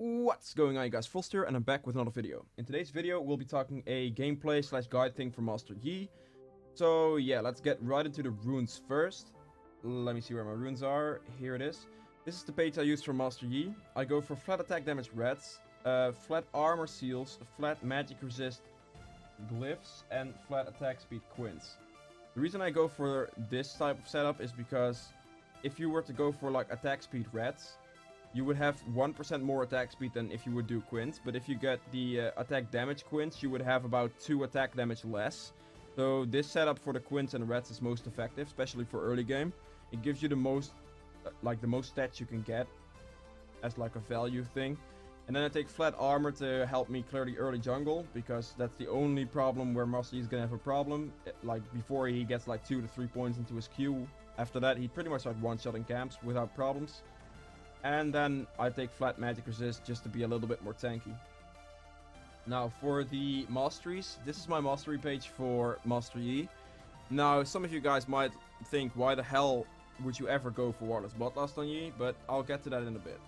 What's going on, you guys? Frost here, and I'm back with another video. In today's video, we'll be talking a gameplay slash guide thing for Master Yi. So yeah, let's get right into the runes first. Let me see where my runes are. Here it is. This is the page I use for Master Yi. I go for flat attack damage reds, flat armor seals, flat magic resist glyphs, and flat attack speed quints. The reason I go for this type of setup is because if you were to go for like attack speed reds, you would have 1% more attack speed than if you would do quints. But if you get the attack damage quints, you would have about 2 attack damage less. So this setup for the quints and reds is most effective, especially for early game. It gives you the most, the most stats you can get as like a value thing. And then I take flat armor to help me clear the early jungle, because that's the only problem where Master Yi is gonna have a problem. Like before he gets like 2 to 3 points into his Q. After that, he pretty much start one-shotting camps without problems. And then I take flat magic resist just to be a little bit more tanky. Now for the masteries, this is my mastery page for Master Yi. Now some of you guys might think, why the hell would you ever go for Warlord's Bloodlust on Yi? But I'll get to that in a bit.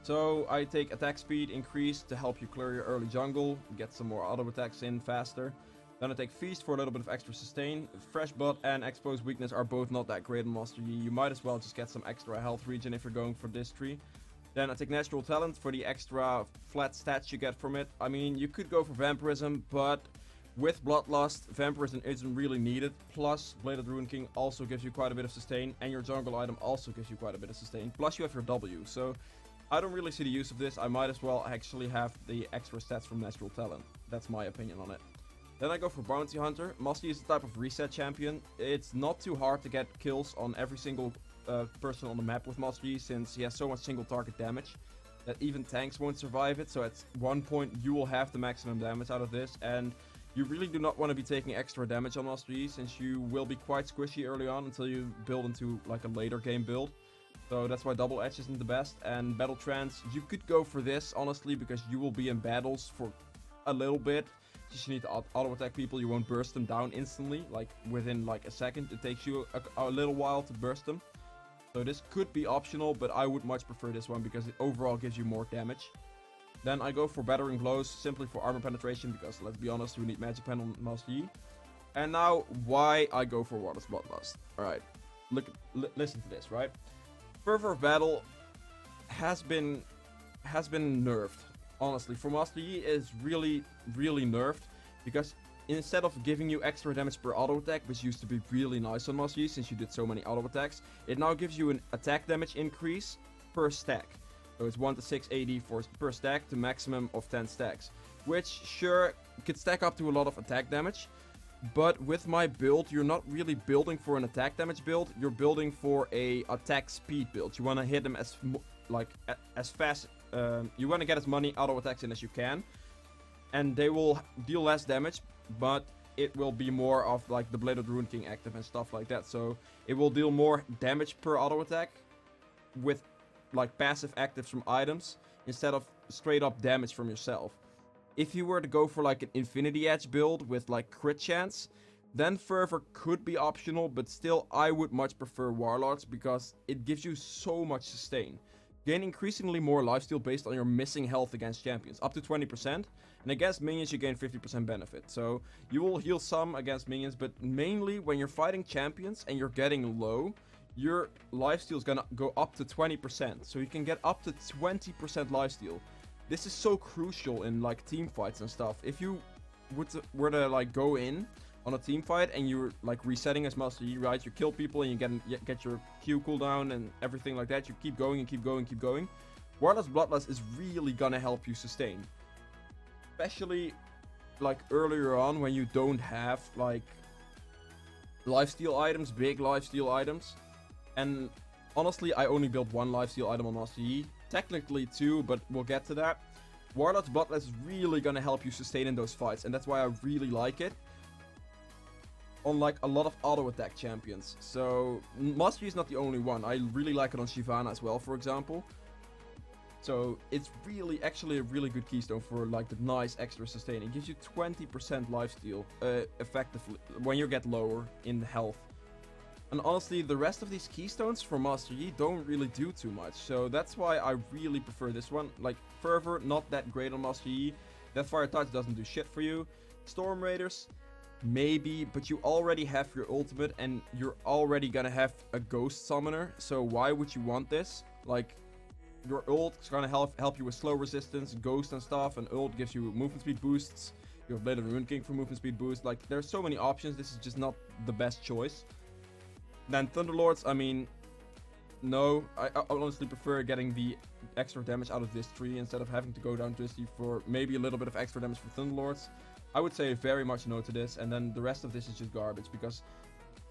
So I take attack speed increase to help you clear your early jungle, get some more auto attacks in faster. Then I take Feast for a little bit of extra sustain. Fresh Blood and Exposed Weakness are both not that great on Master Yi. You might as well just get some extra health regen if you're going for this tree. Then I take Natural Talent for the extra flat stats you get from it. I mean, you could go for Vampirism, but with Bloodlust, Vampirism isn't really needed. Plus, Bladed Ruin King also gives you quite a bit of sustain, and your jungle item also gives you quite a bit of sustain. Plus, you have your W, so I don't really see the use of this. I might as well actually have the extra stats from Natural Talent. That's my opinion on it. Then I go for Bounty Hunter. Master Yi is the type of reset champion. It's not too hard to get kills on every single person on the map with Master Yi, since he has so much single target damage that even tanks won't survive it. So at one point you will have the maximum damage out of this, and you really do not want to be taking extra damage on Master Yi, since you will be quite squishy early on until you build into like a later game build. So that's why Double Edge isn't the best. And Battle Trance, you could go for this honestly, because you will be in battles for a little bit. Just need to auto attack people. You won't burst them down instantly, like within like a second. It takes you a little while to burst them. So this could be optional, but I would much prefer this one because it overall gives you more damage. Then I go for Battering Blows simply for armor penetration, because let's be honest, we need magic pen on Master Yi. And now why I go for Warlord's Bloodlust. Alright, listen to this, right? Fervor of Battle has been nerfed. Honestly, for Master Yi is really nerfed, because instead of giving you extra damage per auto attack, which used to be really nice on Master Yi since you did so many auto attacks, it now gives you an attack damage increase per stack. So it's 1 to 6 AD per stack to maximum of 10 stacks, which sure could stack up to a lot of attack damage. But with my build, you're not really building for an attack damage build, you're building for a attack speed build. You want to hit them as fast. You want to get as many auto attacks in as you can, and they will deal less damage, but it will be more of like the Bladed Ruin King active and stuff like that. So it will deal more damage per auto attack with like passive actives from items instead of straight up damage from yourself. If you were to go for like an Infinity Edge build with like crit chance, then Fervor could be optional, but still I would much prefer Warlords because it gives you so much sustain. Gain increasingly more lifesteal based on your missing health against champions, up to 20%, and against minions you gain 50% benefit. So you will heal some against minions, but mainly when you're fighting champions and you're getting low, your lifesteal is gonna go up to 20%, so you can get up to 20% lifesteal. This is so crucial in like team fights and stuff. If you were to like go in on a team fight and you're like resetting as Master Yi, right? You kill people and you get your Q cooldown and everything like that. You keep going and keep going and keep going. Warlord's Bloodlust is really gonna help you sustain, especially like earlier on when you don't have like lifesteal items, big lifesteal items. And honestly, I only built 1 lifesteal item on Master Yi. Technically 2, but we'll get to that. Warlord's Bloodlust is really gonna help you sustain in those fights, and that's why I really like it on like a lot of auto attack champions. So Master Yi is not the only one. I really like it on Shyvana as well, for example. So it's really actually a really good keystone for like the nice extra sustain. It gives you 20% lifesteal effectively when you get lower in health. And honestly, the rest of these keystones for Master Yi don't really do too much. So that's why I really prefer this one. Like, Fervor, not that great on Master Yi. Deathfire Touch doesn't do shit for you. Storm Raiders, maybe, but you already have your ultimate and you're already gonna have a Ghost Summoner, so why would you want this? Like, your ult is gonna help you with slow resistance, ghost and stuff, and ult gives you movement speed boosts. You have Blade of the Ruined King for movement speed boost. Like, there's so many options, this is just not the best choice. Then Thunderlords, I mean, no, I honestly prefer getting the extra damage out of this tree instead of having to go down Dristy for maybe a little bit of extra damage for Thunderlords. I would say very much no to this, and then the rest of this is just garbage, because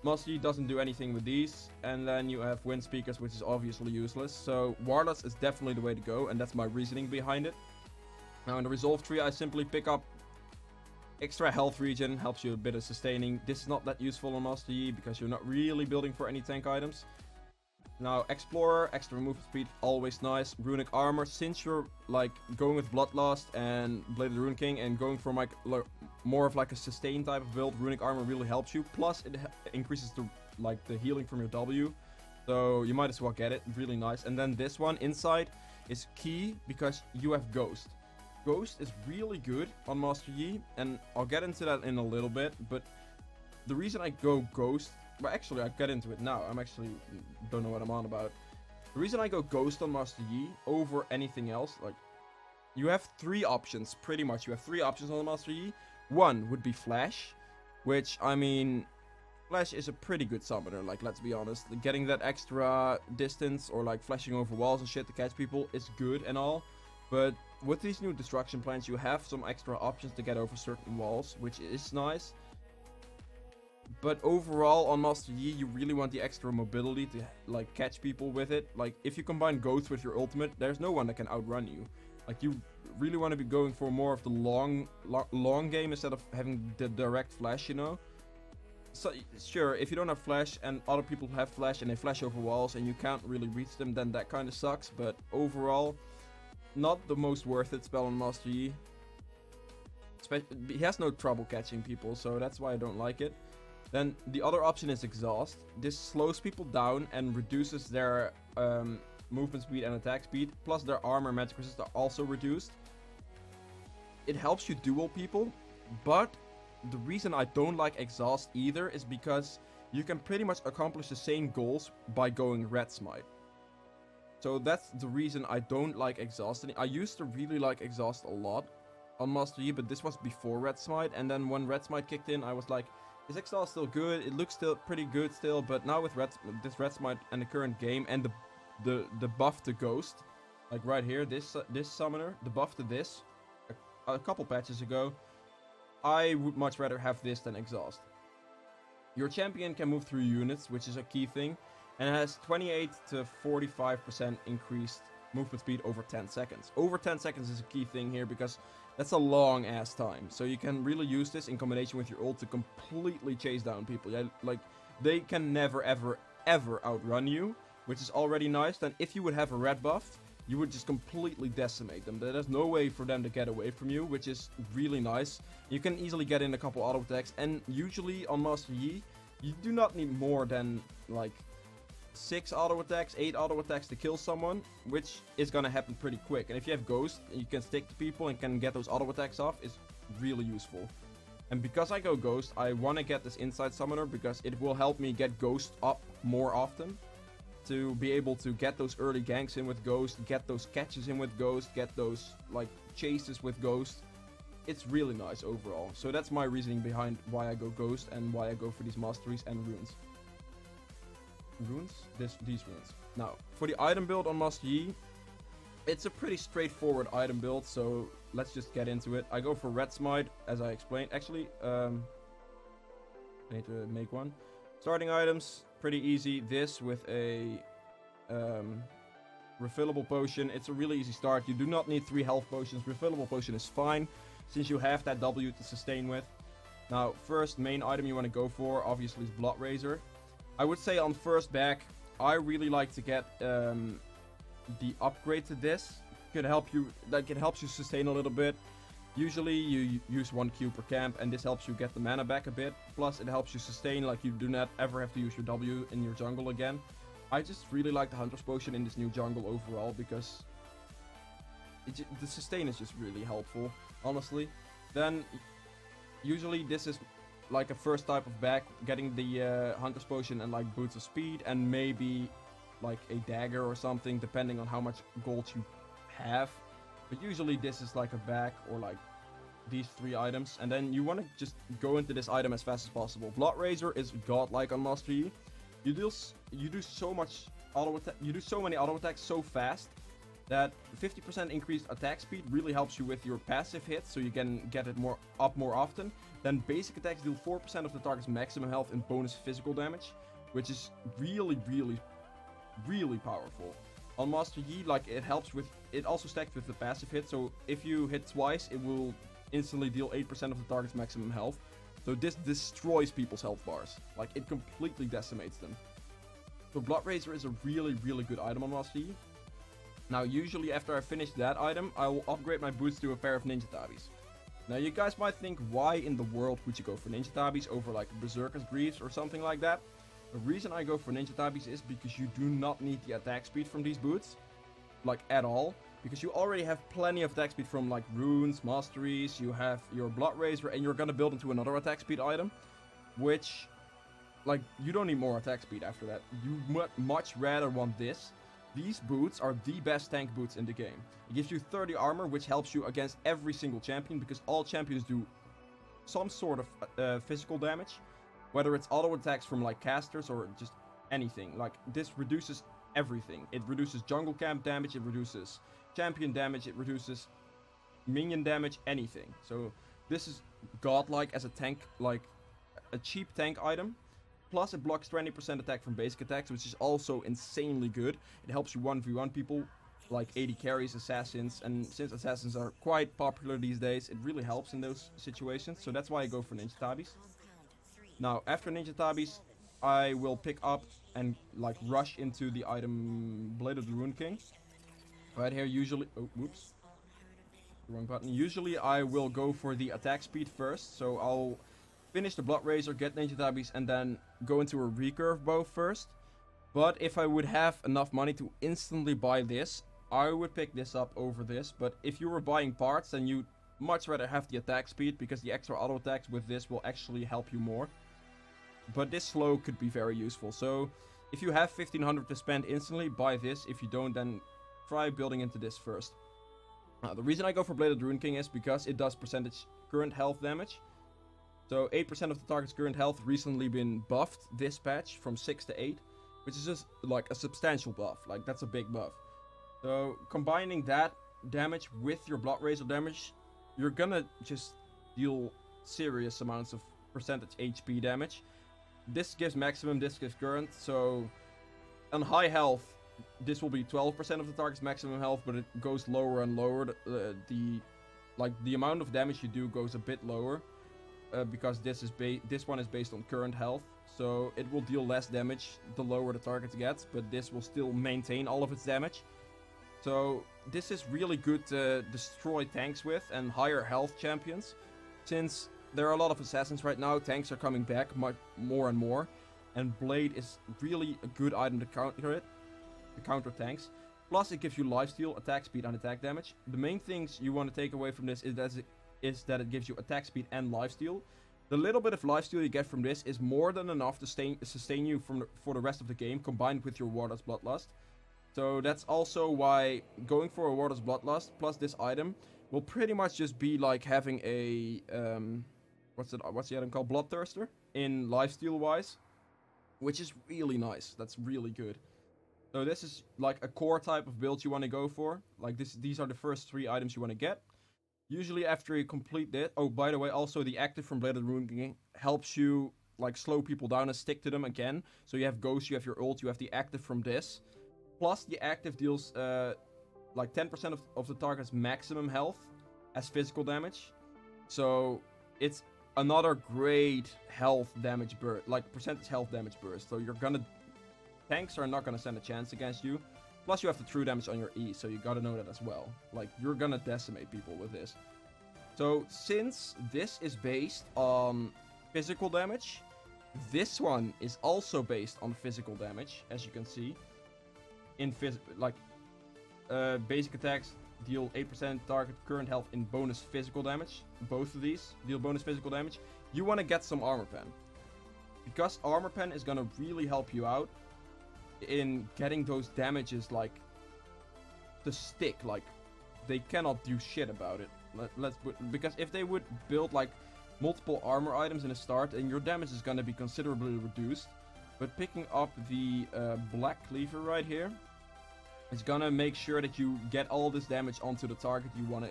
Master Yi doesn't do anything with these, and then you have Wind Speakers, which is obviously useless, so Warlords is definitely the way to go, and that's my reasoning behind it. Now in the Resolve tree, I simply pick up extra health regen, helps you a bit of sustaining. This is not that useful on Master Yi, because you're not really building for any tank items. Now, Explorer, extra movement speed, always nice. Runic Armor, since you're like going with Bloodlust and Blade of the Ruined King and going for like more of like a sustain type of build, Runic Armor really helps you. Plus, it increases the healing from your W, so you might as well get it. Really nice. And then this one, Inside, is key because you have Ghost. Ghost is really good on Master Yi, and I'll get into that in a little bit. But the reason I go Ghost, well, actually, I'll get into it now. I'm actually don't know what I'm on about. The reason I go Ghost on Master Yi over anything else, like, you have three options, pretty much. You have three options on Master Yi. One would be Flash, which, I mean, Flash is a pretty good summoner, like, let's be honest. Getting that extra distance or, like, flashing over walls and shit to catch people is good and all. But with these new destruction plans, you have some extra options to get over certain walls, which is nice. But overall, on Master Yi, you really want the extra mobility to, like, catch people with it. Like, if you combine Ghost with your ultimate, there's no one that can outrun you. Like, you really want to be going for more of the long game instead of having the direct flash, you know? So, sure, if you don't have flash and other people have flash and they flash over walls and you can't really reach them, then that kind of sucks. But overall, not the most worth it spell on Master Yi. He has no trouble catching people, so that's why I don't like it. Then the other option is Exhaust. This slows people down and reduces their movement speed and attack speed. Plus their armor and magic resist are also reduced. It helps you duel people, but the reason I don't like Exhaust either is because you can pretty much accomplish the same goals by going Red Smite. So that's the reason I don't like Exhaust. I used to really like Exhaust a lot on Master Yi, but this was before Red Smite, and then when Red Smite kicked in, I was like, is Exhaust still good? It looks still pretty good still, but now with this Red Smite and the current game and the buff to Ghost, like right here, this summoner, the buff to this, a couple patches ago, I would much rather have this than Exhaust. Your champion can move through units, which is a key thing, and it has 28 to 45% increased movement speed over 10 seconds. Over 10 seconds is a key thing here because that's a long ass time. So you can really use this in combination with your ult to completely chase down people. Yeah, like, they can never ever outrun you, which is already nice. Then if you would have a red buff, you would just completely decimate them. There's no way for them to get away from you, which is really nice. You can easily get in a couple auto attacks, and usually on Master Yi, you do not need more than like 6 auto attacks, 8 auto attacks to kill someone, which is gonna happen pretty quick. And if you have Ghost, you can stick to people and can get those auto attacks off, is really useful. And because I go Ghost, I want to get this Inside Summoner because it will help me get Ghost up more often. To be able to get those early ganks in with Ghost, get those catches in with Ghost, get those like chases with Ghost. It's really nice overall. So that's my reasoning behind why I go Ghost and why I go for these masteries and runes. These runes. Now, for the item build on Master Yi, it's a pretty straightforward item build, so let's just get into it. I go for Red Smite, as I explained. Actually, I need to make one. Starting items, pretty easy. This with a refillable potion. It's a really easy start. You do not need 3 health potions. Refillable potion is fine, since you have that W to sustain with. Now, first main item you want to go for, obviously, is Blood Razor. I would say on first back, I really like to get the upgrade to this. It helps you sustain a little bit. Usually you use 1 Q per camp, and this helps you get the mana back a bit. Plus it helps you sustain, like you do not ever have to use your W in your jungle again. I just really like the Hunter's Potion in this new jungle overall, because the sustain is just really helpful, honestly. Then usually this is like a first type of bag, getting the Hunter's Potion and like Boots of Speed, and maybe like a dagger or something, depending on how much gold you have. But usually this is like a bag or like these 3 items, and then you want to just go into this item as fast as possible. Blood Razor is godlike on Master Yi. You do so much auto attack, you do so many auto attacks so fast that 50% increased attack speed really helps you with your passive hits, so you can get it more often. Then basic attacks deal 4% of the target's maximum health and bonus physical damage, which is really powerful. On Master Yi, like, it also stacks with the passive hit, so if you hit twice, it will instantly deal 8% of the target's maximum health. So this destroys people's health bars. Like, it completely decimates them. So Blood Razor is a really good item on Master Yi. Now, usually after I finish that item, I will upgrade my boots to a pair of Ninja Tabis. Now, you guys might think, why in the world would you go for Ninja Tabis over like Berserker's Greaves or something like that? The reason I go for Ninja Tabis is because you do not need the attack speed from these boots, like, at all. Because you already have plenty of attack speed from like runes, masteries, you have your Blood Razor, and you're gonna build into another attack speed item, which, like, you don't need more attack speed after that. You much rather want this. These boots are the best tank boots in the game. It gives you 30 armor, which helps you against every single champion, because all champions do some sort of physical damage. Whether it's auto attacks from like casters or just anything. Like, this reduces everything. It reduces jungle camp damage, it reduces champion damage, it reduces minion damage, anything. So this is godlike as a tank, like a cheap tank item. Plus it blocks 20% attack from basic attacks, which is also insanely good. It helps you 1v1 people, like AD carries, assassins, and since assassins are quite popular these days, it really helps in those situations. So that's why I go for Ninja Tabis. Now, after Ninja Tabis, I will pick up and like rush into the item Blade of the Rune King. Right here, usually... Oh, whoops. Wrong button. Usually I will go for the attack speed first, so I'll finish the Blood Razor, get Ninja Tabis, and then go into a recurve bow first. But if I would have enough money to instantly buy this, I would pick this up over this. But if you were buying parts, then you'd much rather have the attack speed, because the extra auto attacks with this will actually help you more. But this slow could be very useful. So if you have 1500 to spend instantly, buy this. If you don't, then try building into this first. The reason I go for Blade of the Rune King is because it does percentage current health damage. So 8% of the target's current health recently been buffed this patch from 6 to 8, which is just like a substantial buff. Like, that's a big buff. So combining that damage with your Blood Razor damage, you're gonna just deal serious amounts of percentage HP damage. This gives maximum, this gives current. So on high health, this will be 12% of the target's maximum health, but it goes lower and lower. The amount of damage you do goes a bit lower. Because this one is based on current health, so it will deal less damage the lower the target gets, but this will still maintain all of its damage. So this is really good to destroy tanks with and higher health champions. Since there are a lot of assassins right now, tanks are coming back much more and more, and Blade is really a good item to counter it, to counter tanks. Plus it gives you lifesteal, attack speed, and attack damage. The main things you want to take away from this is that it gives you attack speed and lifesteal. The little bit of lifesteal you get from this is more than enough to sustain you for the rest of the game, combined with your Warlord's Bloodlust. So that's also why going for a Warlord's Bloodlust plus this item will pretty much just be like having a what's the item called, Bloodthirster, in lifesteal wise, which is really nice. That's really good. So this is like a core type of build you want to go for. Like these are the first 3 items you want to get. Usually after you complete that... Oh, by the way, also the active from Blade of the Rune King helps you like slow people down and stick to them again. So you have Ghost, you have your ult, you have the active from this. Plus the active deals like 10% of the target's maximum health as physical damage. So it's another great health damage burst, like percentage health damage burst. So you're gonna... Tanks are not gonna stand a chance against you. Plus you have the true damage on your E, so you gotta know that as well. Like, you're gonna decimate people with this. So, since this is based on physical damage, this one is also based on physical damage, as you can see. In basic attacks deal 8% target current health in bonus physical damage. Both of these deal bonus physical damage. You want to get some armor pen. Because armor pen is going to really help you out in getting those damages, like, to stick. Like, they cannot do shit about it. Because if they would build, like, multiple armor items in the start, and your damage is going to be considerably reduced. But picking up the black cleaver right here, it's gonna make sure that you get all this damage onto the target you want to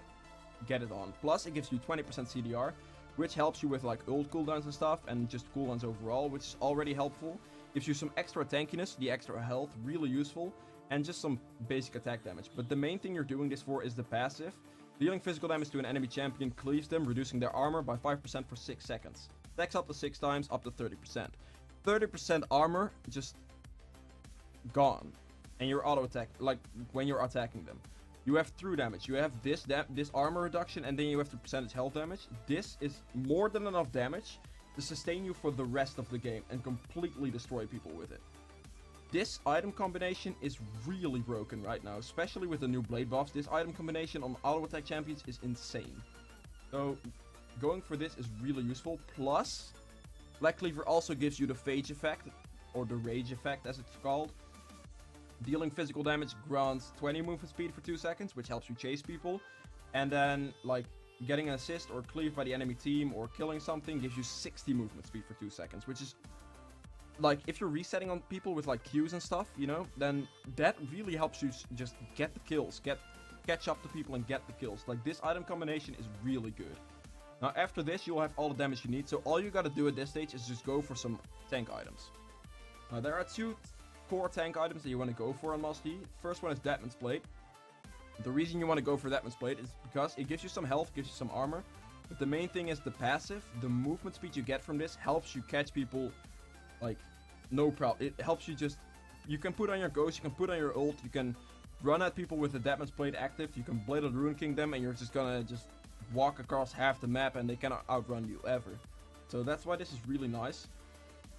get it on. Plus, it gives you 20% CDR, which helps you with like ult cooldowns and stuff, and just cooldowns overall, which is already helpful. Gives you some extra tankiness, the extra health, really useful, and just some basic attack damage. But the main thing you're doing this for is the passive. Dealing physical damage to an enemy champion cleaves them, reducing their armor by 5% for 6 seconds. Attacks up to 6 times, up to 30%. 30% armor just gone. And your auto attack, like when you're attacking them. You have through damage. You have this armor reduction, and then you have the percentage health damage. This is more than enough damage to sustain you for the rest of the game and completely destroy people with it. This item combination is really broken right now, especially with the new blade buffs. This item combination on auto attack champions is insane. So going for this is really useful. Plus, Black Cleaver also gives you the Phage effect, or the Rage effect as it's called. Dealing physical damage grants 20 movement speed for 2 seconds, which helps you chase people. And then, like, getting an assist or cleave by the enemy team or killing something gives you 60 movement speed for 2 seconds, which is, like, if you're resetting on people with, like, Qs and stuff, you know, then that really helps you just get the kills, catch up to people and get the kills. Like, this item combination is really good. Now, after this, you'll have all the damage you need, so all you gotta do at this stage is just go for some tank items. Now, there are 2 core tank items that you want to go for on Master Yi. First one is Deadman's Blade. The reason you want to go for Deadman's Blade is because it gives you some health, gives you some armor. But the main thing is the passive. The movement speed you get from this helps you catch people, like, no problem. It helps you just... You can put on your ghost, you can put on your ult, you can run at people with the Deadman's Blade active, you can Blade of the Rune King them, and you're just gonna just walk across half the map and they cannot outrun you ever. So that's why this is really nice.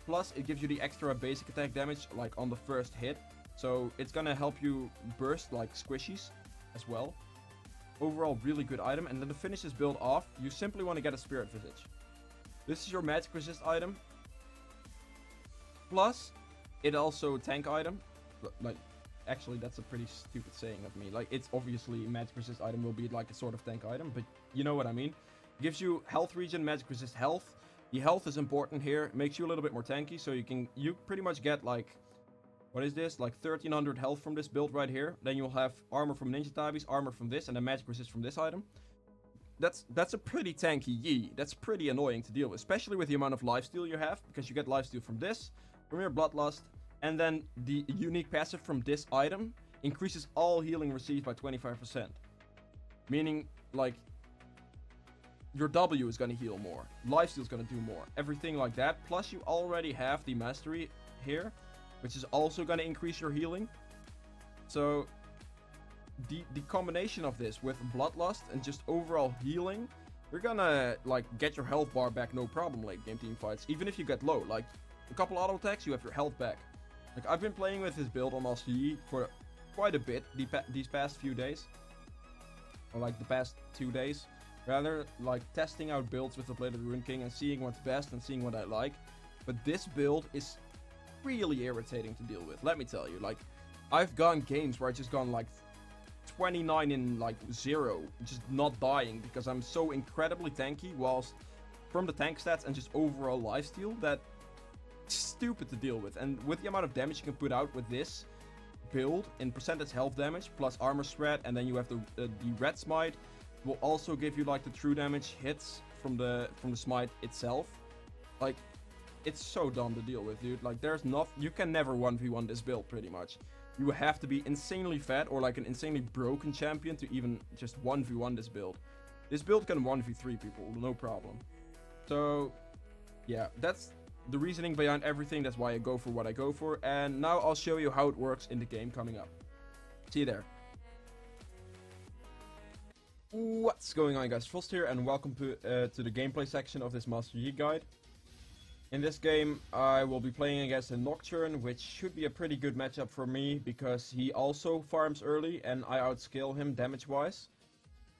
Plus, it gives you the extra basic attack damage, like, on the first hit. So, it's gonna help you burst, like, squishies as well. Overall, really good item. And then to finish this build off, you simply want to get a Spirit Visage. This is your magic resist item. Plus, it also tank item. Like, actually, that's a pretty stupid saying of me. Like, it's obviously magic resist item will be, like, a sort of tank item, but you know what I mean. Gives you health regen, magic resist health. The health is important here. It makes you a little bit more tanky, so you pretty much get, like, what is this? Like 1300 health from this build right here. Then you'll have armor from Ninja Tabis, armor from this, and then magic resist from this item. That's a pretty tanky Yi. That's pretty annoying to deal with, especially with the amount of lifesteal you have, because you get lifesteal from this, from your Bloodlust, and then the unique passive from this item increases all healing received by 25%. Meaning, like, your W is gonna heal more, lifesteal is gonna do more, everything like that. Plus, you already have the mastery here, which is also gonna increase your healing. So, the combination of this with Bloodlust and just overall healing, you're gonna, like, get your health bar back no problem late game team fights, even if you get low. Like, a couple auto attacks, you have your health back. Like, I've been playing with this build on Master Yi for quite a bit these past few days, or like the past 2 days. Rather, like, testing out builds with the Blade of the Rune King and seeing what's best and seeing what I like. But this build is really irritating to deal with, let me tell you. Like, I've gone games where I've just gone, like, 29 in, like, 0, just not dying because I'm so incredibly tanky, whilst from the tank stats and just overall lifesteal, that it's stupid to deal with. And with the amount of damage you can put out with this build in percentage health damage, plus armor spread, and then you have the red smite, will also give you, like, the true damage hits from the smite itself. Like, it's so dumb to deal with, dude. Like, there's you can never 1v1 this build, pretty much. You have to be insanely fat or, like, an insanely broken champion to even just 1v1 this build. This build can 1v3 people, no problem. So, yeah, that's the reasoning behind everything. That's why I go for what I go for. And now I'll show you how it works in the game coming up. See you there. What's going on, guys? Frost here, and welcome to the gameplay section of this Master Yi guide. In this game, I will be playing against a Nocturne, which should be a pretty good matchup for me, because he also farms early, and I outscale him damage-wise.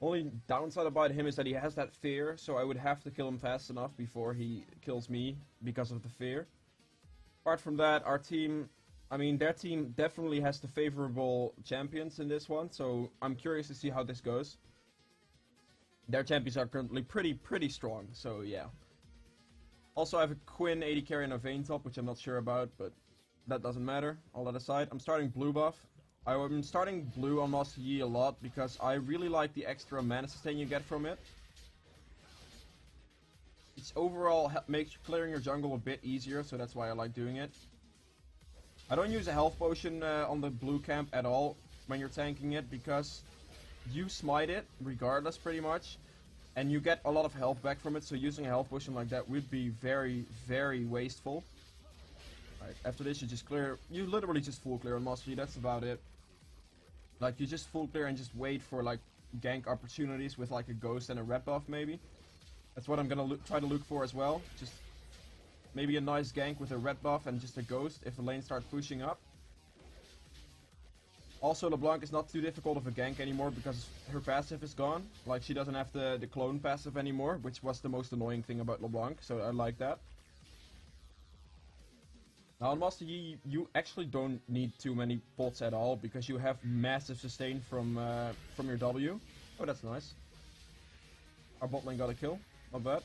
Only downside about him is that he has that fear, so I would have to kill him fast enough before he kills me, because of the fear. Apart from that, our team... I mean, their team definitely has the favorable champions in this one, so I'm curious to see how this goes. Their champions are currently pretty strong, so yeah. Also, I have a Quinn 80 carry and a Vayne top, which I'm not sure about, but that doesn't matter. All that aside, I'm starting blue buff. I'm starting blue on Master Yi a lot because I really like the extra mana sustain you get from it. It's overall makes clearing your jungle a bit easier, so that's why I like doing it. I don't use a health potion on the blue camp at all when you're tanking it, because you smite it regardless pretty much. And you get a lot of health back from it, so using a health potion like that would be very wasteful. Right, after this you just clear, you literally just full clear on Master Yi, that's about it. Like, you just full clear and just wait for like gank opportunities with like a ghost and a red buff maybe. That's what I'm gonna try to look for as well. Just maybe a nice gank with a red buff and just a ghost if the lane starts pushing up. Also, LeBlanc is not too difficult of a gank anymore because her passive is gone. Like, she doesn't have the clone passive anymore, which was the most annoying thing about LeBlanc, so I like that. Now on Master Yi, you actually don't need too many pots at all because you have massive sustain from your W. Oh, that's nice. Our bot lane got a kill, not bad.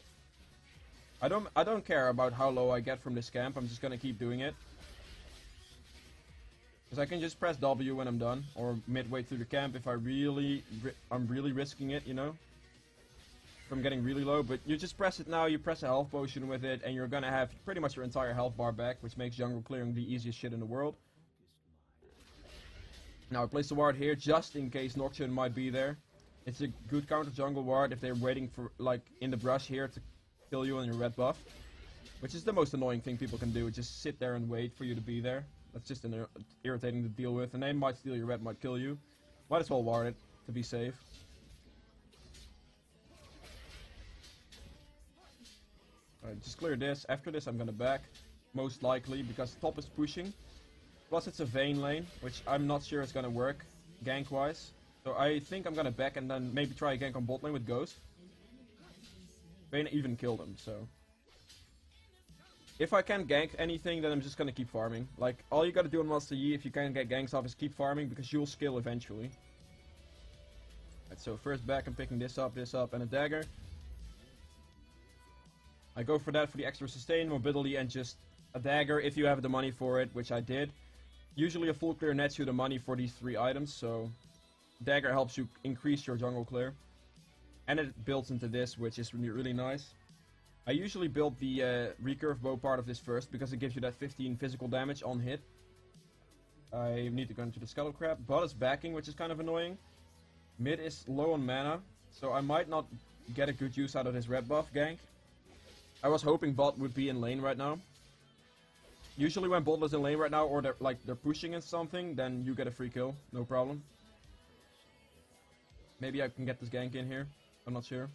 I don't care about how low I get from this camp, I'm just gonna keep doing it. Because I can just press W when I'm done, or midway through the camp if I'm really risking it, you know? If I'm getting really low, but you just press it now, you press a health potion with it, and you're gonna have pretty much your entire health bar back, which makes jungle clearing the easiest shit in the world. Now I place the ward here, just in case Nocturne might be there. It's a good counter jungle ward if they're waiting for, like, in the brush here to kill you on your red buff. Which is the most annoying thing people can do, just sit there and wait for you to be there. That's just irritating to deal with, and they might steal your red, might kill you. Might as well ward it, to be safe. Alright, just clear this. After this I'm gonna back, most likely, because top is pushing. Plus it's a Vayne lane, which I'm not sure is gonna work, gank-wise. So I think I'm gonna back and then maybe try a gank on bot lane with Ghost. Vayne even killed him, so... If I can't gank anything, then I'm just gonna keep farming. Like, all you gotta do on Master Yi if you can't get ganks off is keep farming, because you'll skill eventually. Right, so first back, I'm picking this up, and a dagger. I go for that for the extra sustain, mobility, and just a dagger if you have the money for it, which I did. Usually a full clear nets you the money for these 3 items, so... Dagger helps you increase your jungle clear. And it builds into this, which is really nice. I usually build the recurve bow part of this first, because it gives you that 15 physical damage on hit. I need to go into the Scuttle Crab. Bot is backing, which is kind of annoying. Mid is low on mana, so I might not get a good use out of this red buff gank. I was hoping bot would be in lane right now. Usually when bot is in lane right now, or they're pushing in something, then you get a free kill, no problem. Maybe I can get this gank in here, I'm not sure.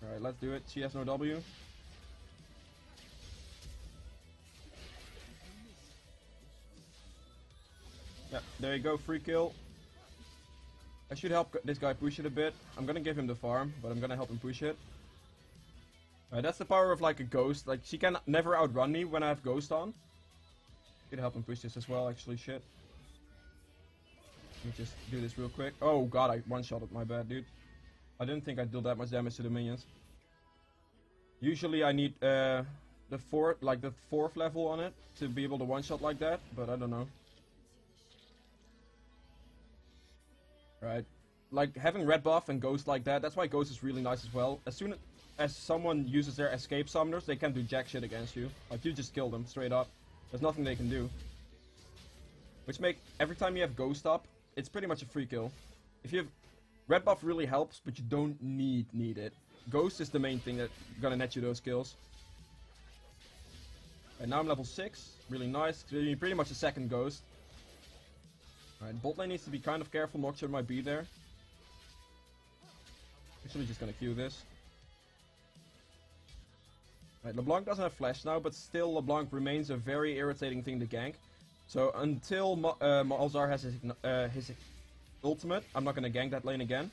Alright, let's do it. She has no W. Yeah, there you go, free kill. I should help this guy push it a bit. I'm gonna give him the farm, but I'm gonna help him push it. That's the power of like a ghost. Like, she can never outrun me when I have ghost on. Could help him push this as well, actually, shit. Let me just do this real quick. Oh god, I one-shotted, my bad, dude. I didn't think I'd deal that much damage to the minions. Usually I need the fourth level on it to be able to one-shot like that, but I don't know. Right. Like, having red buff and ghost like that, that's why ghost is really nice as well. As soon as someone uses their escape summoners, they can't do jack shit against you. Like, you just kill them straight up. There's nothing they can do. Which every time you have ghost up, it's pretty much a free kill. If you have red buff really helps, but you don't need it. Ghost is the main thing that's gonna net you those kills. And now I'm level 6, really nice. So you need pretty much a second ghost. Alright, bot lane needs to be kind of careful, Nocturne might be there. Actually just gonna queue this. Right, LeBlanc doesn't have flash now, but still LeBlanc remains a very irritating thing to gank. So until Malzahar has his ultimate, I'm not gonna gank that lane again.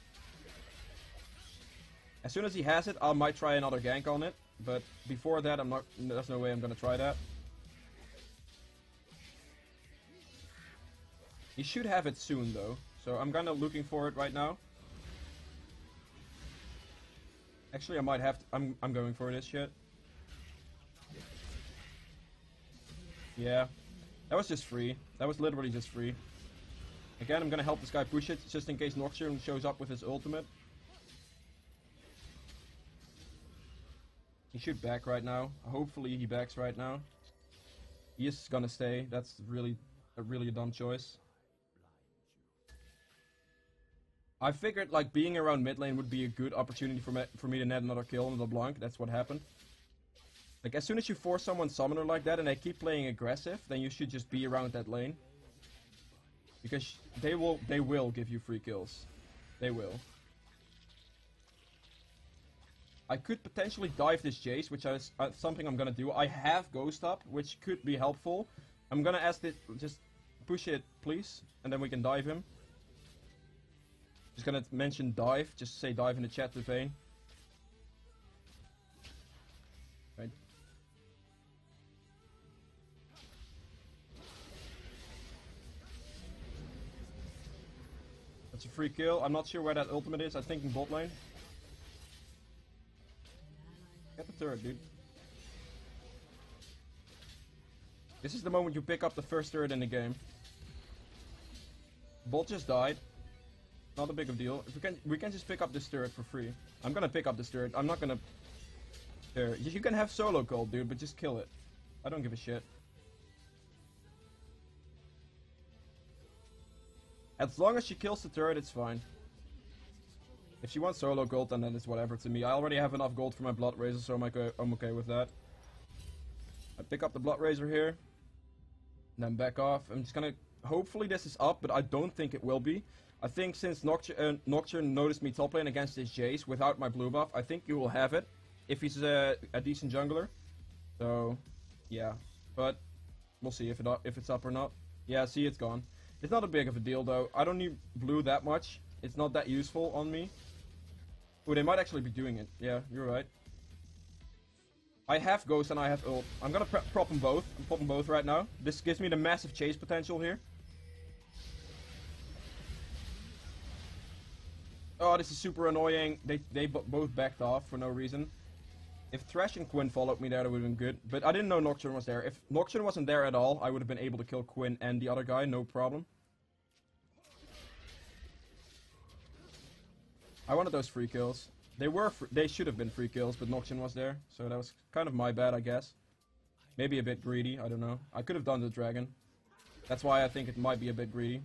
As soon as he has it, I might try another gank on it, but before that, there's no way I'm gonna try that. He should have it soon though, so I'm kinda looking for it right now. Actually, I might have to, I'm going for this shit. Yeah, that was just free. That was literally just free. Again, I'm gonna help this guy push it, just in case Nocturne shows up with his ultimate. He should back right now. Hopefully he backs right now. He is gonna stay. That's really a dumb choice. I figured like being around mid lane would be a good opportunity for me to net another kill on LeBlanc. That's what happened. Like as soon as you force someone summoner like that and they keep playing aggressive, then you should just be around that lane. Because they will give you free kills. They will. I could potentially dive this Jace, which is something I'm gonna do. I have Ghost up, which could be helpful. I'm gonna ask it, just push it, please, and then we can dive him. Just gonna mention dive, just say dive in the chat to Vayne. Right. That's a free kill. I'm not sure where that ultimate is. I think in bot lane. Get the turret, dude. This is the moment you pick up the first turret in the game. Bot just died. Not a big of a deal. If we can just pick up this turret for free. I'm gonna pick up this turret. I'm not gonna... There. You can have solo gold, dude, but just kill it. I don't give a shit. As long as she kills the turret, it's fine. If she wants solo gold, then it's whatever to me. I already have enough gold for my Blood Razor, so I'm okay with that. I pick up the Blood Razor here. And then back off. I'm just gonna... Hopefully this is up, but I don't think it will be. I think since Nocturne noticed me top lane against this Jace without my blue buff, I think you will have it. If he's a decent jungler. So, yeah. But, we'll see if it's up or not. Yeah, see, it's gone. It's not a big of a deal, though. I don't need blue that much. It's not that useful on me. Oh, they might actually be doing it. Yeah, you're right. I have Ghost and I have ult. I'm gonna prop them both. I'm popping both right now. This gives me the massive chase potential here. Oh, this is super annoying. They both backed off for no reason. If Thresh and Quinn followed me there, that would have been good. But I didn't know Nocturne was there. If Nocturne wasn't there at all, I would have been able to kill Quinn and the other guy, no problem. I wanted those free kills. They should have been free kills, but Nocturne was there. So that was kind of my bad, I guess. Maybe a bit greedy, I don't know. I could have done the dragon. That's why I think it might be a bit greedy.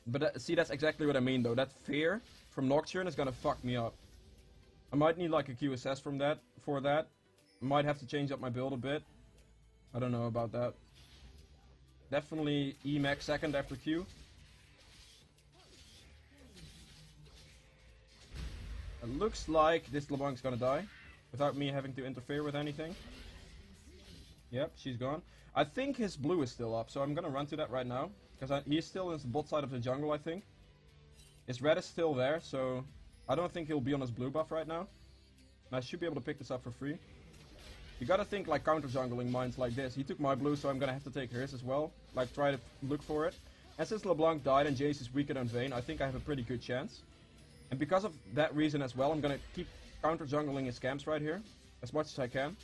But see, that's exactly what I mean, though. That fear from Nocturne is gonna fuck me up. I might need like a QSS for that. I might have to change up my build a bit. I don't know about that. Definitely E-Max second after Q. It looks like this LeBlanc's gonna die. Without me having to interfere with anything. Yep, she's gone. I think his blue is still up, so I'm gonna run to that right now. Because he's still in the bot side of the jungle, I think. His red is still there, so I don't think he'll be on his blue buff right now. And I should be able to pick this up for free. You gotta think like counter jungling mines like this. He took my blue, so I'm gonna have to take his as well. Like try to look for it. And since LeBlanc died and Jace is weaker than Vayne, I think I have a pretty good chance. And because of that reason as well, I'm gonna keep counter jungling his camps right here. As much as I can.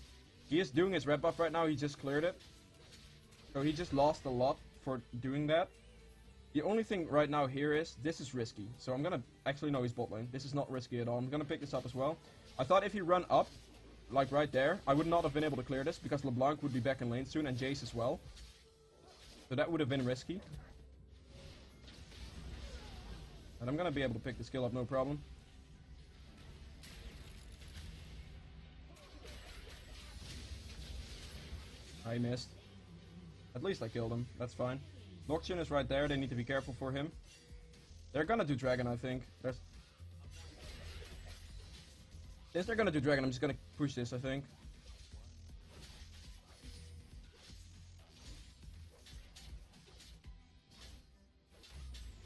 He is doing his red buff right now, he just cleared it. So he just lost a lot for doing that. The only thing right now here is, this is risky. So I'm gonna, actually no, he's bot lane. This is not risky at all. I'm gonna pick this up as well. I thought if he run up, like right there, I would not have been able to clear this because LeBlanc would be back in lane soon and Jace as well. So that would have been risky. And I'm gonna be able to pick the skill up, no problem. I missed. At least I killed him, that's fine. Nocturne is right there, they need to be careful for him. They're gonna do dragon, I think. Since they're gonna do dragon, I'm just gonna push this, I think.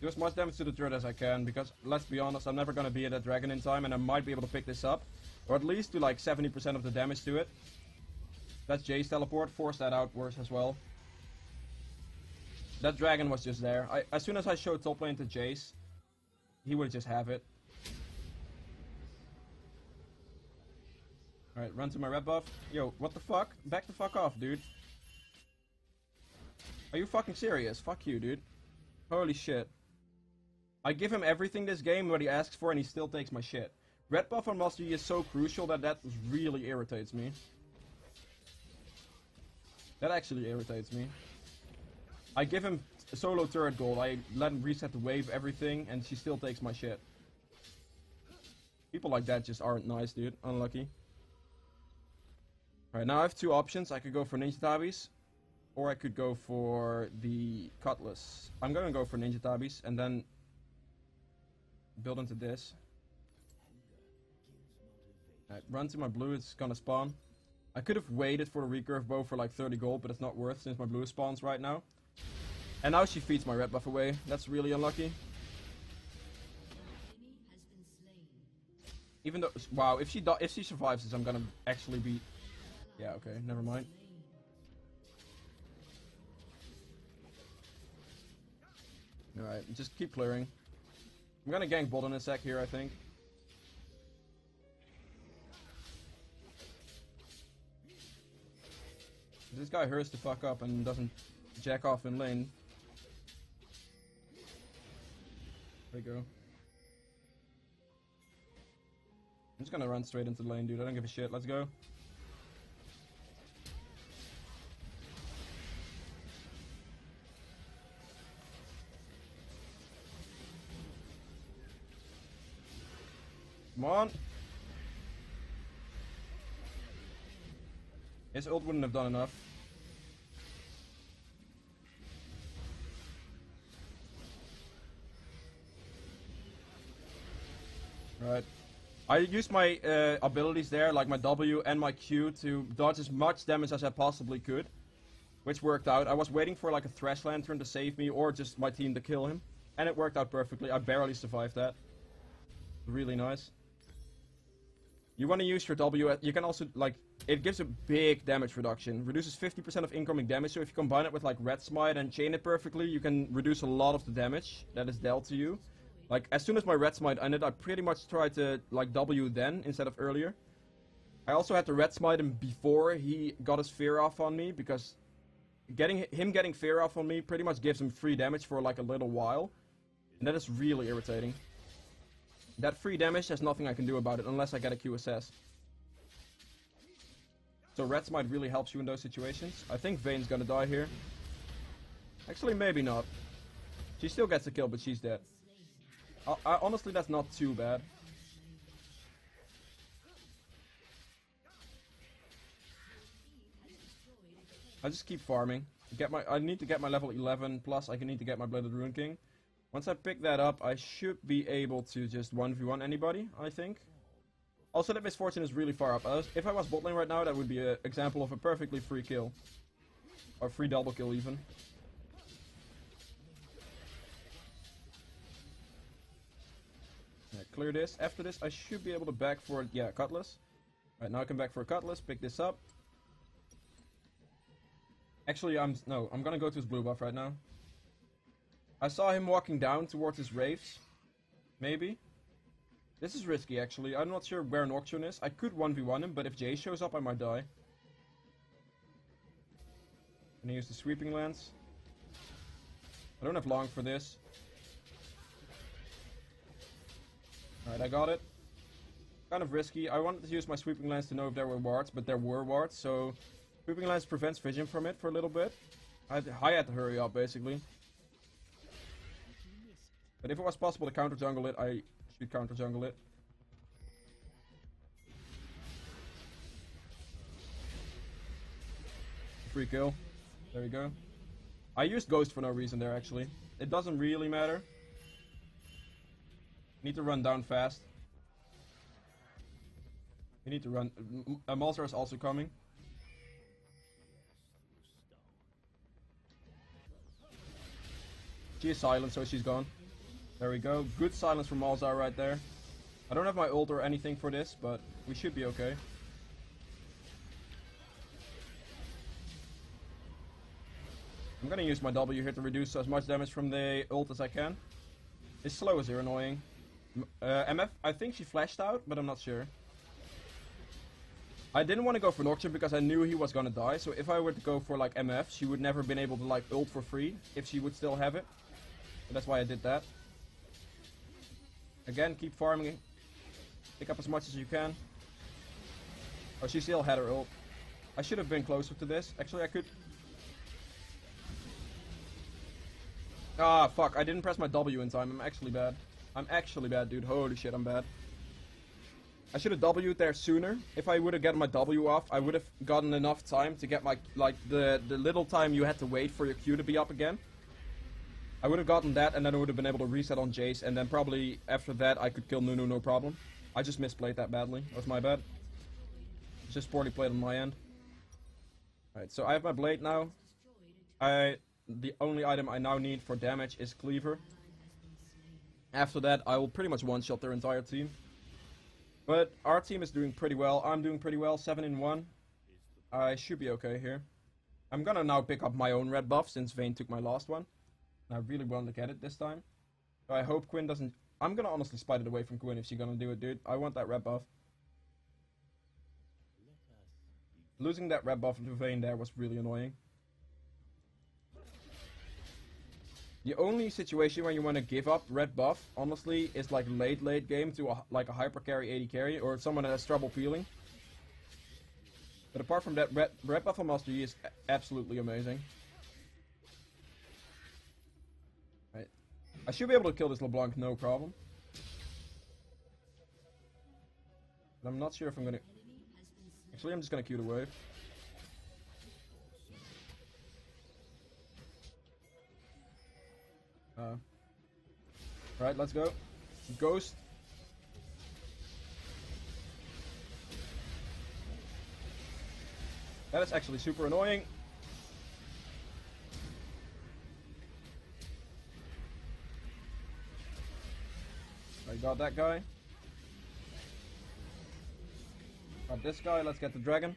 Do as much damage to the turret as I can, because let's be honest, I'm never gonna be at that dragon in time, and I might be able to pick this up. Or at least do like 70% of the damage to it. That's Jay's teleport, force that outwards as well. That dragon was just there. As soon as I showed top lane to Jace, he would just have it. Alright, run to my red buff. Yo, what the fuck? Back the fuck off, dude. Are you fucking serious? Fuck you, dude. Holy shit. I give him everything this game what he asks for and he still takes my shit. Red buff on Master Yi is so crucial that really irritates me. That actually irritates me. I give him a solo turret gold, I let him reset the wave, everything, and she still takes my shit. People like that just aren't nice, dude. Unlucky. Alright, now I have two options. I could go for Ninja Tabis, or I could go for the Cutlass. I'm gonna go for Ninja Tabis, and then build into this. Alright, run to my blue, it's gonna spawn. I could have waited for the recurve bow for like 30 gold, but it's not worth since my blue spawns right now. And now she feeds my red buff away. That's really unlucky. Even though, wow, if she survives this, I'm gonna actually be... Yeah, okay, never mind. Alright, just keep clearing. I'm gonna gank bot in a sec here, I think. This guy hurries the fuck up and doesn't jack off in lane. There we go. I'm just gonna run straight into the lane, dude. I don't give a shit. Let's go. Come on. His ult wouldn't have done enough. Right. I used my abilities there, like my W and my Q, to dodge as much damage as I possibly could. Which worked out. I was waiting for like a Thresh Lantern to save me, or just my team to kill him. And it worked out perfectly. I barely survived that. Really nice. You want to use your W, you can also, like, it gives a big damage reduction. Reduces 50% of incoming damage, so if you combine it with, like, Red Smite and chain it perfectly, you can reduce a lot of the damage that is dealt to you. Like, as soon as my Red Smite ended, I pretty much tried to, like, W then, instead of earlier. I also had to Red Smite him before he got his fear off on me, because getting fear off on me pretty much gives him free damage for, like, a little while. And that is really irritating. That free damage, there's nothing I can do about it unless I get a QSS. So Red Smite really helps you in those situations. I think Vayne's gonna die here. Actually, maybe not. She still gets a kill, but she's dead. Honestly, that's not too bad. I just keep farming. I need to get my level 11, plus I need to get my Blooded Rune King. Once I pick that up, I should be able to just 1v1 anybody, I think. Also, that Miss Fortune is really far up. If I was bot lane right now, that would be an example of a perfectly free kill. Or free double kill, even. Yeah, clear this. After this, I should be able to back for, yeah, Cutlass. Right, now I can back for a Cutlass, pick this up. Actually, I'm gonna go to his blue buff right now. I saw him walking down towards his Wraiths. Maybe. This is risky, actually. I'm not sure where Nocturne is. I could 1v1 him, but if Jay shows up, I might die. Gonna use the Sweeping Lance. I don't have long for this. Alright, I got it. Kind of risky. I wanted to use my Sweeping Lance to know if there were wards, but there were wards, so... Sweeping Lance prevents vision from it for a little bit. I had to hurry up, basically. But if it was possible to counter jungle it, I should counter jungle it. Free kill. There we go. I used Ghost for no reason there, actually. It doesn't really matter. Need to run down fast. We need to run. Malzahar is also coming. She is silent, so she's gone. There we go. Good silence from Malzahar right there. I don't have my ult or anything for this, but we should be okay. I'm gonna use my W here to reduce as much damage from the ult as I can. His slow is here annoying. MF, I think she flashed out, but I'm not sure. I didn't want to go for Nocturne because I knew he was gonna die, so if I were to go for like MF, she would never been able to like ult for free, if she would still have it. So that's why I did that. Again, keep farming. Pick up as much as you can. Oh, she still had her ult. I should have been closer to this. Actually, I could... Ah, fuck. I didn't press my W in time. I'm actually bad. I'm actually bad, dude. Holy shit, I'm bad. I should have W'd there sooner. If I would have gotten my W off, I would have gotten enough time to get my... Like, the little time you had to wait for your Q to be up again. I would have gotten that, and then I would have been able to reset on Jace, and then probably after that I could kill Nunu no problem. I just misplayed that badly. That was my bad. It's just poorly played on my end. Alright, so I have my blade now. The only item I now need for damage is Cleaver. After that, I will pretty much one-shot their entire team. But our team is doing pretty well. I'm doing pretty well, 7-1. I should be okay here. I'm gonna now pick up my own red buff, since Vayne took my last one. I really want to get it this time. So I hope Quinn doesn't... I'm gonna honestly spite it away from Quinn if she's gonna do it, dude. I want that red buff. Losing that red buff to Vayne there was really annoying. The only situation where you want to give up red buff, honestly, is like late game to like a hyper carry, AD carry, or someone that has trouble peeling. But apart from that, red buff on Master Yi is absolutely amazing. I should be able to kill this LeBlanc, no problem. But I'm not sure if I'm gonna... Actually, I'm just gonna Q the wave. Alright, let's go. Ghost. That is actually super annoying. I got that guy. Got this guy, let's get the dragon.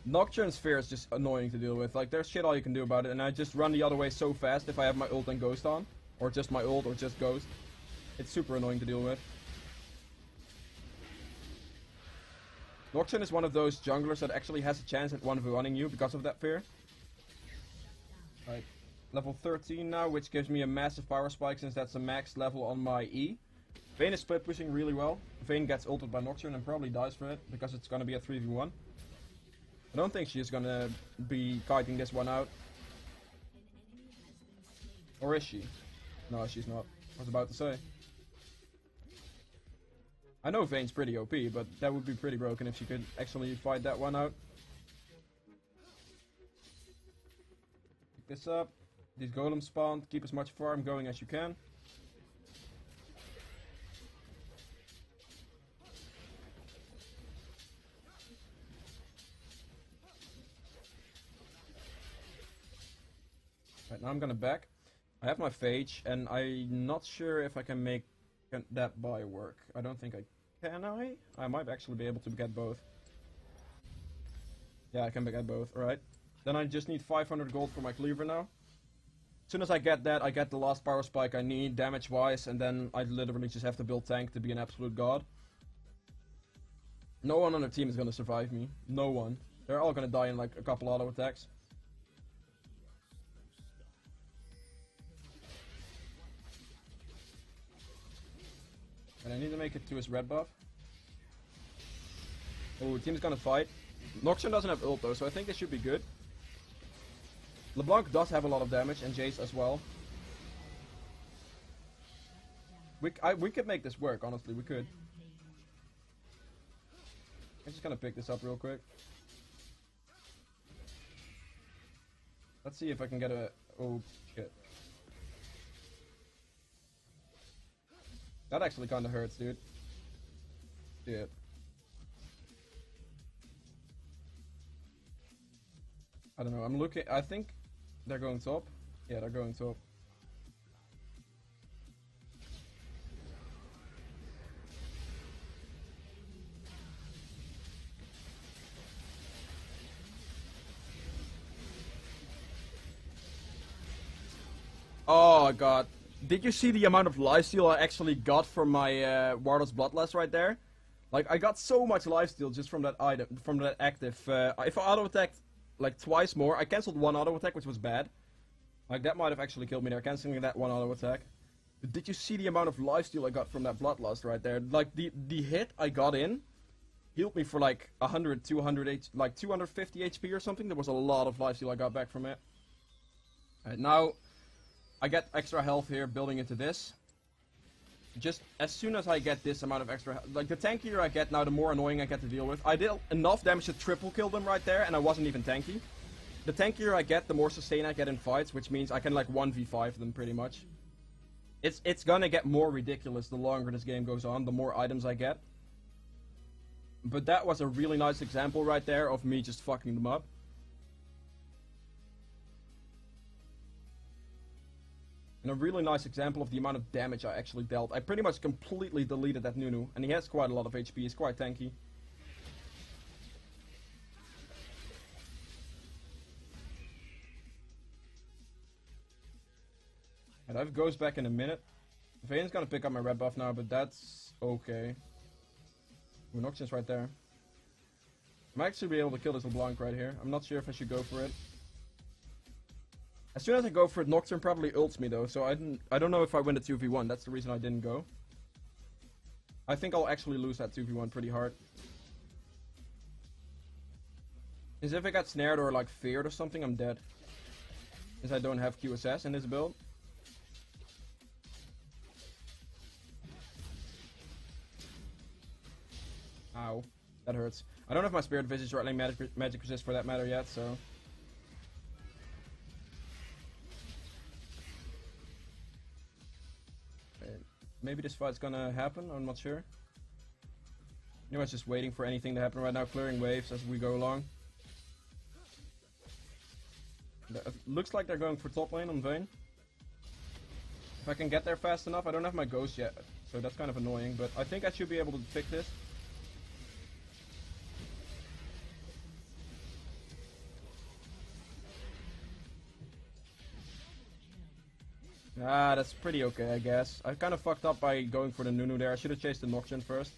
Nocturne Sphere is just annoying to deal with. Like, there's shit all you can do about it, and I just run the other way so fast if I have my ult and Ghost on. Or just my ult, or just Ghost. It's super annoying to deal with. Nocturne is one of those junglers that actually has a chance at 1v1ing you because of that fear. Right. Level 13 now, which gives me a massive power spike since that's a max level on my E. Vayne is split pushing really well. Vayne gets ulted by Nocturne and probably dies for it because it's gonna be a 3v1. I don't think she's gonna be kiting this one out. Or is she? No, she's not. I was about to say. I know Vayne's pretty OP, but that would be pretty broken if she could actually fight that one out. Pick this up. These golems spawned. Keep as much farm going as you can. Right, now I'm gonna back. I have my Phage, and I'm not sure if I can make that buy work. I don't think I can. I might actually be able to get both. Yeah, I can get both. Alright. Then I just need 500 gold for my Cleaver now. As soon as I get that, I get the last power spike I need damage-wise, and then I literally just have to build tank to be an absolute god. No one on the team is gonna survive me. No one. They're all gonna die in like a couple auto attacks. And I need to make it to his red buff. Oh, team's gonna fight. Nocturne doesn't have ult though, so I think this should be good. LeBlanc does have a lot of damage, and Jace as well. We could make this work, honestly, we could. I'm just gonna pick this up real quick. Let's see if I can get a... Oh, shit. That actually kinda hurts, dude. Shit. I don't know. I'm looking. I think they're going top. Yeah, they're going top. Oh god. Did you see the amount of lifesteal I actually got from my Warlord's Bloodlust right there? Like, I got so much lifesteal just from that item, from that active. If I auto-attacked like twice more, I cancelled one auto-attack, which was bad. Like, that might have actually killed me there, cancelling that one auto-attack. But did you see the amount of lifesteal I got from that Bloodlust right there? Like, the hit I got in healed me for like 100, 200 like 250 HP or something. There was a lot of lifesteal I got back from it. Alright, now I get extra health here building into this. Just as soon as I get this amount of extra health, like the tankier I get now, the more annoying I get to deal with. I did enough damage to triple kill them right there, and I wasn't even tanky. The tankier I get, the more sustain I get in fights, which means I can like 1v5 them pretty much. It's gonna get more ridiculous the longer this game goes on, the more items I get. But that was a really nice example right there of me just fucking them up. And a really nice example of the amount of damage I actually dealt. I pretty much completely deleted that Nunu, and he has quite a lot of HP, he's quite tanky. And I've Ghost back in a minute. Vayne's gonna pick up my red buff now, but that's okay. Ooh, Noxian's right there. I might actually be able to kill this LeBlanc right here. I'm not sure if I should go for it. As soon as I go for it, Nocturne probably ults me though, so I don't know if I win the 2v1. That's the reason I didn't go. I think I'll actually lose that 2v1 pretty hard. Because if I got snared or like feared or something, I'm dead. Because I don't have QSS in this build. Ow. That hurts. I don't have my Spirit Visage or any magic resist for that matter yet, so... Maybe this fight's gonna happen, I'm not sure. You know, it's just waiting for anything to happen right now, clearing waves as we go along. It looks like they're going for top lane on Vayne. If I can get there fast enough, I don't have my Ghost yet, so that's kind of annoying, but I think I should be able to pick this. Ah, that's pretty okay, I guess. I kind of fucked up by going for the Nunu there. I should have chased the Noxian first.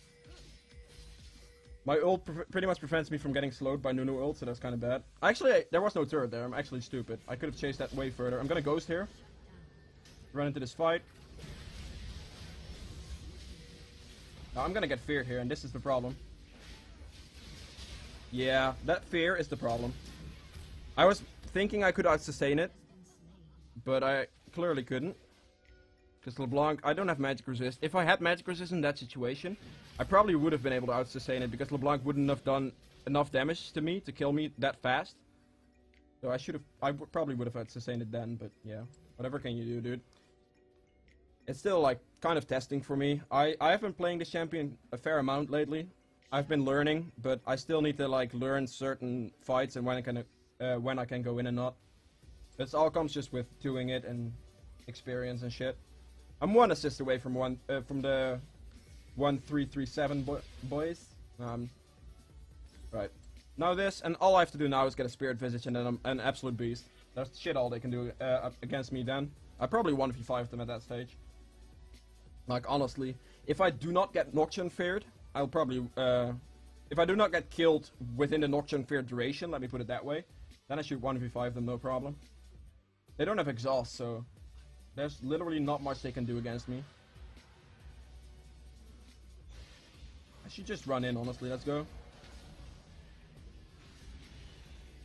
My ult pretty much prevents me from getting slowed by Nunu ult, so that's kind of bad. Actually, there was no turret there. I'm actually stupid. I could have chased that way further. I'm gonna Ghost here. Run into this fight. Now, I'm gonna get feared here, and this is the problem. Yeah, that fear is the problem. I was thinking I could out-sustain it, but I clearly couldn't. Because LeBlanc, I don't have magic resist. If I had magic resist in that situation, I probably would have been able to out-sustain it, because LeBlanc wouldn't have done enough damage to me to kill me that fast. So I probably would have out-sustained it then, but yeah. Whatever can you do, dude? It's still, like, kind of testing for me. I have been playing this champion a fair amount lately. I've been learning, but I still need to, like, learn certain fights and when I can go in and not. It all comes just with doing it and experience and shit. I'm one assist away from the 1337 boys. Right. Now this, and all I have to do now is get a Spirit Visage and then I'm an absolute beast. That's shit all they can do against me then. I probably 1v5 them at that stage. Like, honestly, if I do not get Noxian feared, I'll probably, if I do not get killed within the Noxian feared duration, let me put it that way, then I should 1v5 them, no problem. They don't have exhaust, so there's literally not much they can do against me. I should just run in, honestly. Let's go.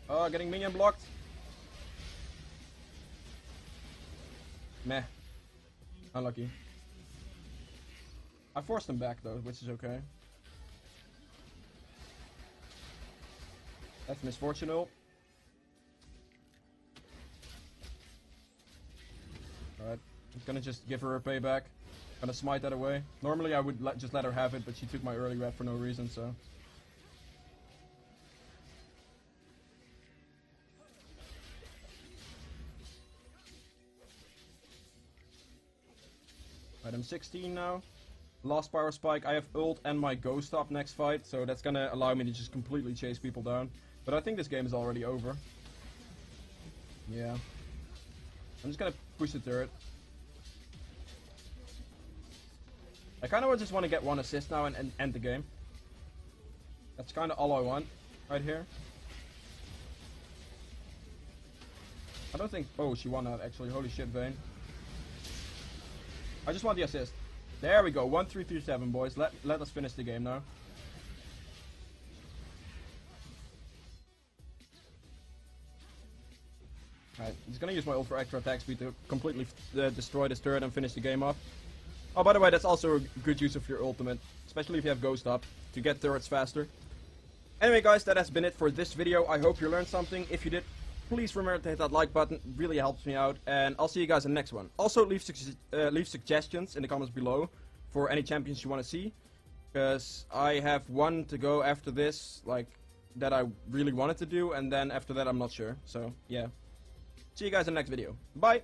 Oh, getting minion blocked. Meh. Unlucky. I forced him back, though, which is okay. That's misfortunate. Alright, I'm gonna just give her a payback. Gonna smite that away. Normally I would just let her have it, but she took my early red for no reason, so... Right, I'm 16 now. Lost Power Spike. I have ult and my Ghost up next fight, so that's gonna allow me to just completely chase people down. But I think this game is already over. Yeah. I'm just gonna push the turret. I kind of just want to get one assist now and end the game. That's kind of all I want right here. I don't think... Oh, she won that actually. Holy shit, Vayne. I just want the assist. There we go. 1-3-3-7, boys. Let us finish the game now. Alright, I'm just gonna use my ult for extra attack speed to completely destroy this turret and finish the game off. Oh, by the way, that's also a good use of your ultimate, especially if you have Ghost up, to get turrets faster. Anyway, guys, that has been it for this video. I hope you learned something. If you did, please remember to hit that like button. It really helps me out. And I'll see you guys in the next one. Also, leave suggestions in the comments below for any champions you want to see. Because I have one to go after this, like, that I really wanted to do. And then after that, I'm not sure. So, yeah. See you guys in the next video. Bye!